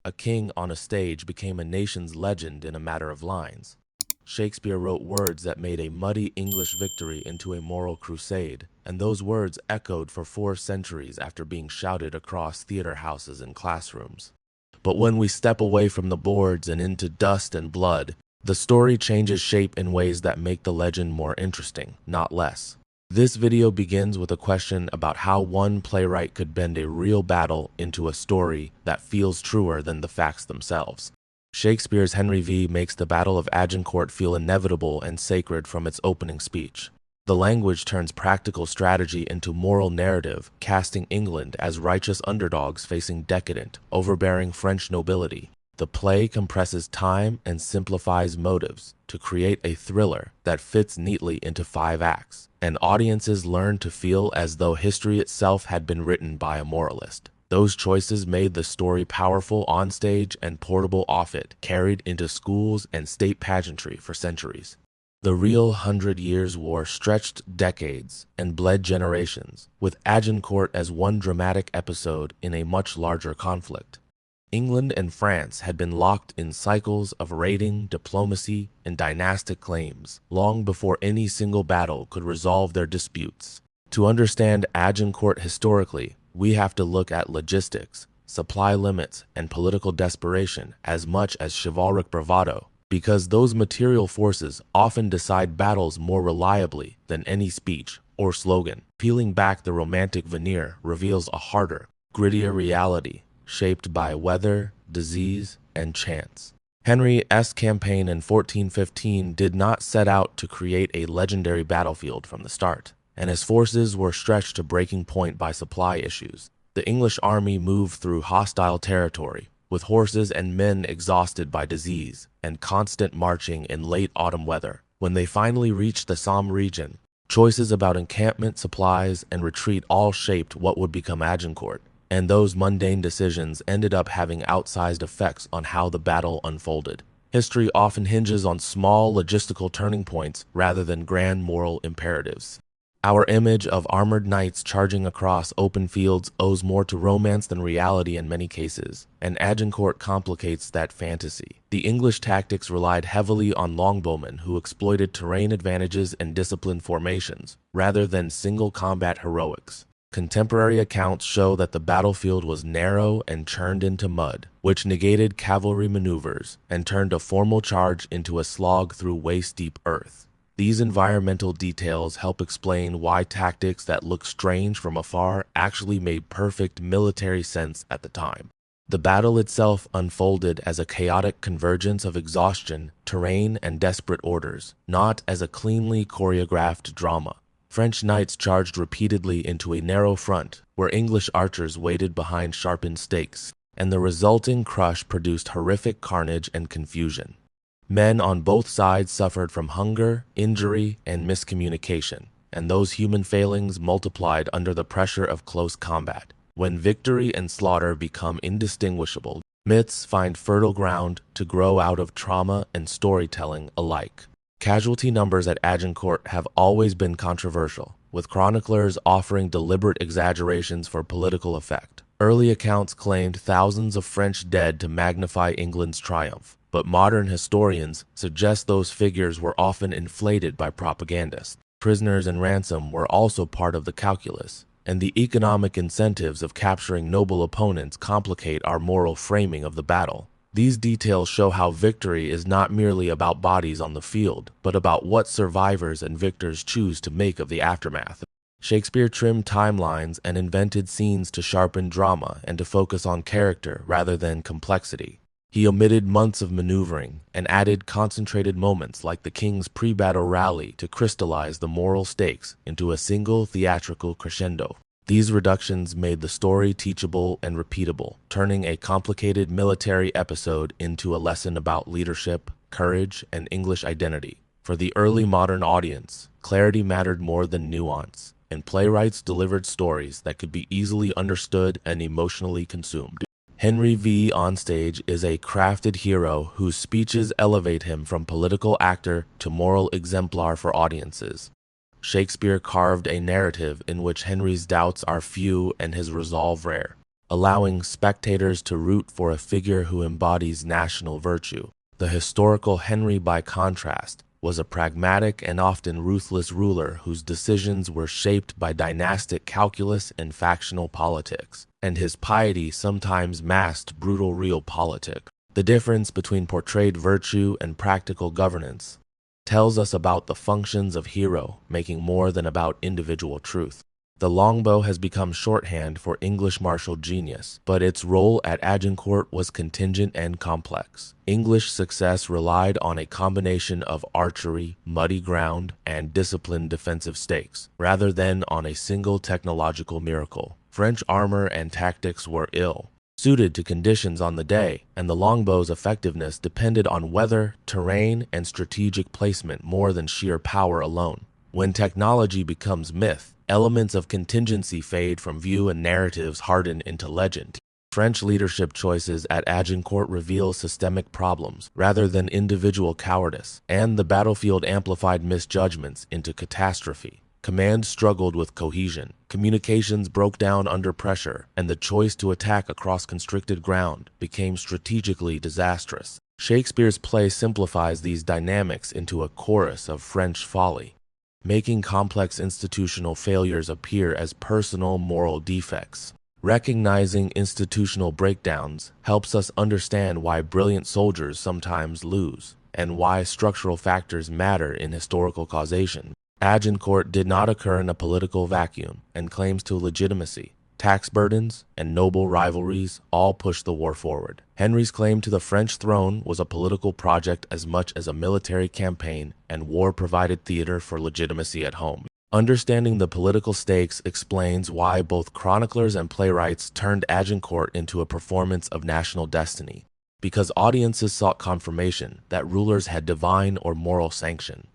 a king on a stage became a nation's legend in a matter of lines. Shakespeare wrote words that made a muddy English victory into a moral crusade, and those words echoed for 4 centuries after being shouted across theater houses and classrooms. But when we step away from the boards and into dust and blood, the story changes shape in ways that make the legend more interesting, not less. This video begins with a question about how one playwright could bend a real battle into a story that feels truer than the facts themselves. Shakespeare's Henry V makes the Battle of Agincourt feel inevitable and sacred from its opening speech. The language turns practical strategy into moral narrative, casting England as righteous underdogs facing decadent, overbearing French nobility. The play compresses time and simplifies motives to create a thriller that fits neatly into 5 acts, and audiences learn to feel as though history itself had been written by a moralist. Those choices made the story powerful on stage and portable off it, carried into schools and state pageantry for centuries. The real 100 Years' War stretched decades and bled generations, with Agincourt as one dramatic episode in a much larger conflict. England and France had been locked in cycles of raiding, diplomacy, and dynastic claims long before any single battle could resolve their disputes. To understand Agincourt historically, we have to look at logistics, supply limits, and political desperation as much as chivalric bravado, because those material forces often decide battles more reliably than any speech or slogan. Peeling back the romantic veneer reveals a harder, grittier reality, shaped by weather, disease, and chance. Henry's campaign in 1415 did not set out to create a legendary battlefield from the start, and his forces were stretched to breaking point by supply issues. The English army moved through hostile territory, with horses and men exhausted by disease and constant marching in late autumn weather. When they finally reached the Somme region, choices about encampment, supplies, and retreat all shaped what would become Agincourt, and those mundane decisions ended up having outsized effects on how the battle unfolded. History often hinges on small logistical turning points rather than grand moral imperatives. Our image of armored knights charging across open fields owes more to romance than reality in many cases, and Agincourt complicates that fantasy. The English tactics relied heavily on longbowmen who exploited terrain advantages and disciplined formations, rather than single combat heroics. Contemporary accounts show that the battlefield was narrow and churned into mud, which negated cavalry maneuvers and turned a formal charge into a slog through waist-deep earth. These environmental details help explain why tactics that look strange from afar actually made perfect military sense at the time. The battle itself unfolded as a chaotic convergence of exhaustion, terrain, and desperate orders, not as a cleanly choreographed drama. French knights charged repeatedly into a narrow front, where English archers waited behind sharpened stakes, and the resulting crush produced horrific carnage and confusion. Men on both sides suffered from hunger, injury, and miscommunication, and those human failings multiplied under the pressure of close combat. When victory and slaughter become indistinguishable, myths find fertile ground to grow out of trauma and storytelling alike. Casualty numbers at Agincourt have always been controversial, with chroniclers offering deliberate exaggerations for political effect. Early accounts claimed thousands of French dead to magnify England's triumph, but modern historians suggest those figures were often inflated by propagandists. Prisoners and ransom were also part of the calculus, and the economic incentives of capturing noble opponents complicate our moral framing of the battle. These details show how victory is not merely about bodies on the field, but about what survivors and victors choose to make of the aftermath. Shakespeare trimmed timelines and invented scenes to sharpen drama and to focus on character rather than complexity. He omitted months of maneuvering and added concentrated moments like the king's pre-battle rally to crystallize the moral stakes into a single theatrical crescendo. These reductions made the story teachable and repeatable, turning a complicated military episode into a lesson about leadership, courage, and English identity. For the early modern audience, clarity mattered more than nuance, and playwrights delivered stories that could be easily understood and emotionally consumed. Henry V on stage is a crafted hero whose speeches elevate him from political actor to moral exemplar for audiences. Shakespeare carved a narrative in which Henry's doubts are few and his resolve rare. allowing spectators to root for a figure who embodies national virtue. The historical Henry, by contrast, was a pragmatic and often ruthless ruler whose decisions were shaped by dynastic calculus and factional politics, and his piety sometimes masked brutal realpolitik. The difference between portrayed virtue and practical governance tells us about the functions of hero making more than about individual truth. The longbow has become shorthand for English martial genius, but its role at Agincourt was contingent and complex. English success relied on a combination of archery, muddy ground, and disciplined defensive stakes, rather than on a single technological miracle. French armor and tactics were ill-suited to conditions on the day, and the longbow's effectiveness depended on weather, terrain, and strategic placement more than sheer power alone. When technology becomes myth, elements of contingency fade from view and narratives harden into legend. French leadership choices at Agincourt reveal systemic problems rather than individual cowardice, and the battlefield amplified misjudgments into catastrophe. Command struggled with cohesion, communications broke down under pressure, and the choice to attack across constricted ground became strategically disastrous. Shakespeare's play simplifies these dynamics into a chorus of French folly, making complex institutional failures appear as personal moral defects. Recognizing institutional breakdowns helps us understand why brilliant soldiers sometimes lose, and why structural factors matter in historical causation. Agincourt did not occur in a political vacuum, and claims to legitimacy, tax burdens, and noble rivalries all pushed the war forward. Henry's claim to the French throne was a political project as much as a military campaign, and war provided theater for legitimacy at home. Understanding the political stakes explains why both chroniclers and playwrights turned Agincourt into a performance of national destiny, because audiences sought confirmation that rulers had divine or moral sanction.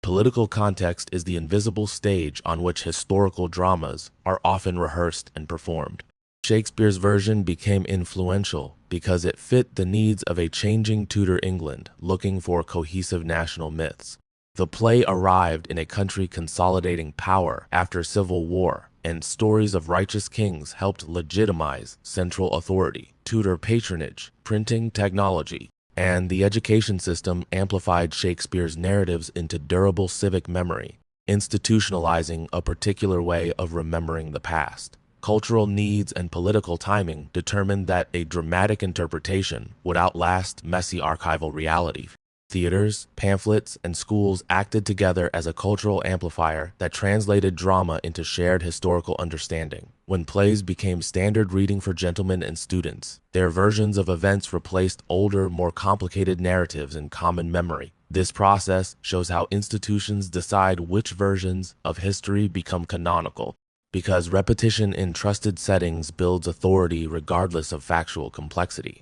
Political context is the invisible stage on which historical dramas are often rehearsed and performed. Shakespeare's version became influential because it fit the needs of a changing Tudor England looking for cohesive national myths. The play arrived in a country consolidating power after civil war, and stories of righteous kings helped legitimize central authority. Tudor patronage, printing technology, and the education system amplified Shakespeare's narratives into durable civic memory, institutionalizing a particular way of remembering the past. Cultural needs and political timing determined that a dramatic interpretation would outlast messy archival reality. Theaters, pamphlets, and schools acted together as a cultural amplifier that translated drama into shared historical understanding. When plays became standard reading for gentlemen and students, their versions of events replaced older, more complicated narratives in common memory. This process shows how institutions decide which versions of history become canonical, because repetition in trusted settings builds authority regardless of factual complexity.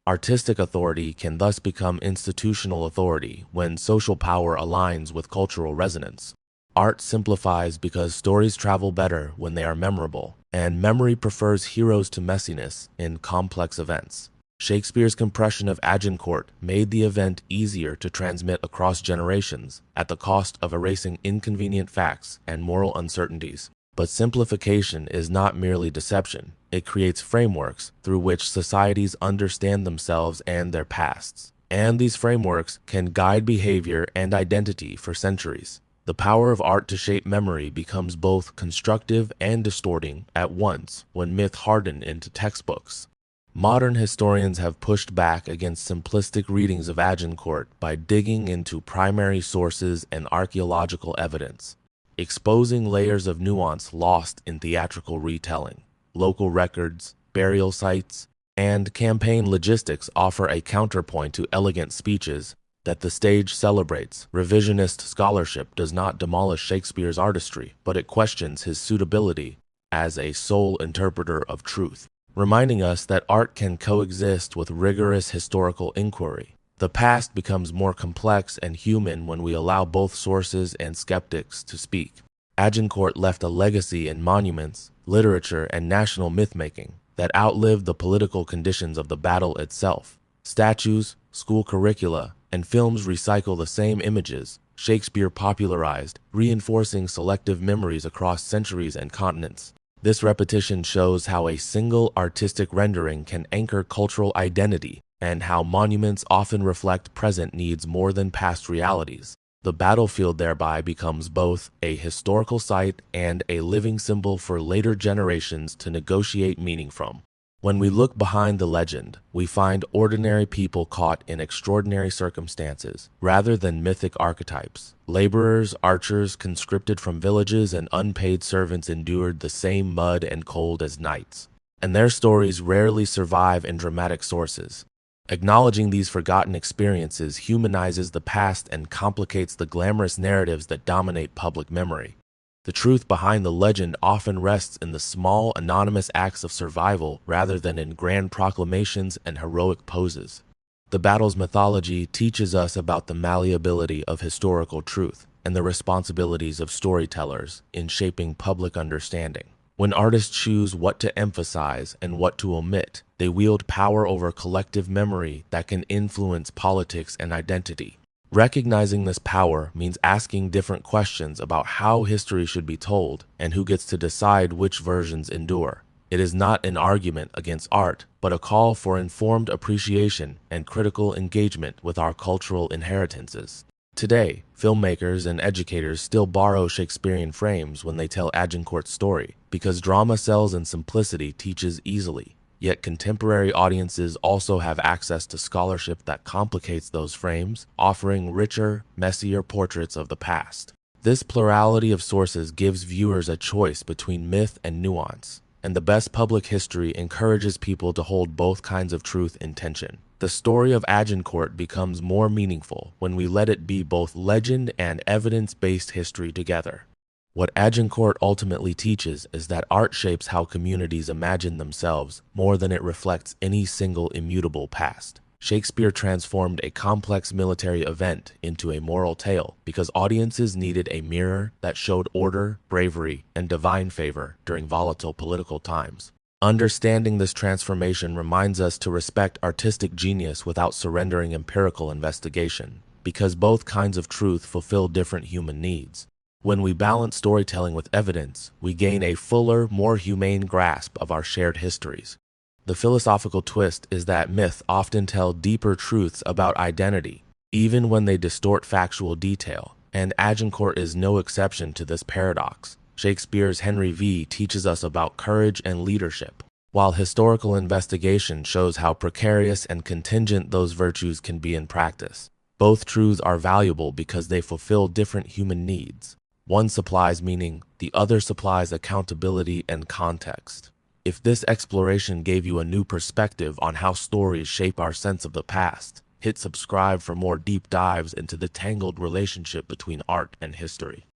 Artistic authority can thus become institutional authority when social power aligns with cultural resonance. Art simplifies because stories travel better when they are memorable, and memory prefers heroes to messiness in complex events. Shakespeare's compression of Agincourt made the event easier to transmit across generations at the cost of erasing inconvenient facts and moral uncertainties. But simplification is not merely deception. It creates frameworks through which societies understand themselves and their pasts. And these frameworks can guide behavior and identity for centuries. The power of art to shape memory becomes both constructive and distorting at once when myth hardened into textbooks. Modern historians have pushed back against simplistic readings of Agincourt by digging into primary sources and archaeological evidence, exposing layers of nuance lost in theatrical retelling. Local records, burial sites, and campaign logistics offer a counterpoint to elegant speeches that the stage celebrates. Revisionist scholarship does not demolish Shakespeare's artistry, but it questions his suitability as a sole interpreter of truth, reminding us that art can coexist with rigorous historical inquiry. The past becomes more complex and human when we allow both sources and skeptics to speak. Agincourt left a legacy in monuments, literature, and national myth-making that outlived the political conditions of the battle itself. Statues, school curricula, and films recycle the same images Shakespeare popularized, reinforcing selective memories across centuries and continents. This repetition shows how a single artistic rendering can anchor cultural identity and how monuments often reflect present needs more than past realities. The battlefield thereby becomes both a historical site and a living symbol for later generations to negotiate meaning from. When we look behind the legend, we find ordinary people caught in extraordinary circumstances, rather than mythic archetypes. Laborers, archers, conscripted from villages, and unpaid servants endured the same mud and cold as knights, and their stories rarely survive in dramatic sources. Acknowledging these forgotten experiences humanizes the past and complicates the glamorous narratives that dominate public memory. The truth behind the legend often rests in the small, anonymous acts of survival rather than in grand proclamations and heroic poses. The battle's mythology teaches us about the malleability of historical truth and the responsibilities of storytellers in shaping public understanding. When artists choose what to emphasize and what to omit, they wield power over collective memory that can influence politics and identity. Recognizing this power means asking different questions about how history should be told and who gets to decide which versions endure. It is not an argument against art, but a call for informed appreciation and critical engagement with our cultural inheritances. Today, filmmakers and educators still borrow Shakespearean frames when they tell Agincourt's story, because drama sells and simplicity teaches easily. Yet contemporary audiences also have access to scholarship that complicates those frames, offering richer, messier portraits of the past. This plurality of sources gives viewers a choice between myth and nuance, and the best public history encourages people to hold both kinds of truth in tension. The story of Agincourt becomes more meaningful when we let it be both legend and evidence-based history together. What Agincourt ultimately teaches is that art shapes how communities imagine themselves more than it reflects any single immutable past. Shakespeare transformed a complex military event into a moral tale because audiences needed a mirror that showed order, bravery, and divine favor during volatile political times. Understanding this transformation reminds us to respect artistic genius without surrendering empirical investigation, because both kinds of truth fulfill different human needs. When we balance storytelling with evidence, we gain a fuller, more humane grasp of our shared histories. The philosophical twist is that myth often tell deeper truths about identity, even when they distort factual detail, and Agincourt is no exception to this paradox. Shakespeare's Henry V teaches us about courage and leadership, while historical investigation shows how precarious and contingent those virtues can be in practice. Both truths are valuable because they fulfill different human needs. One supplies meaning, the other supplies accountability and context. If this exploration gave you a new perspective on how stories shape our sense of the past, hit subscribe for more deep dives into the tangled relationship between art and history.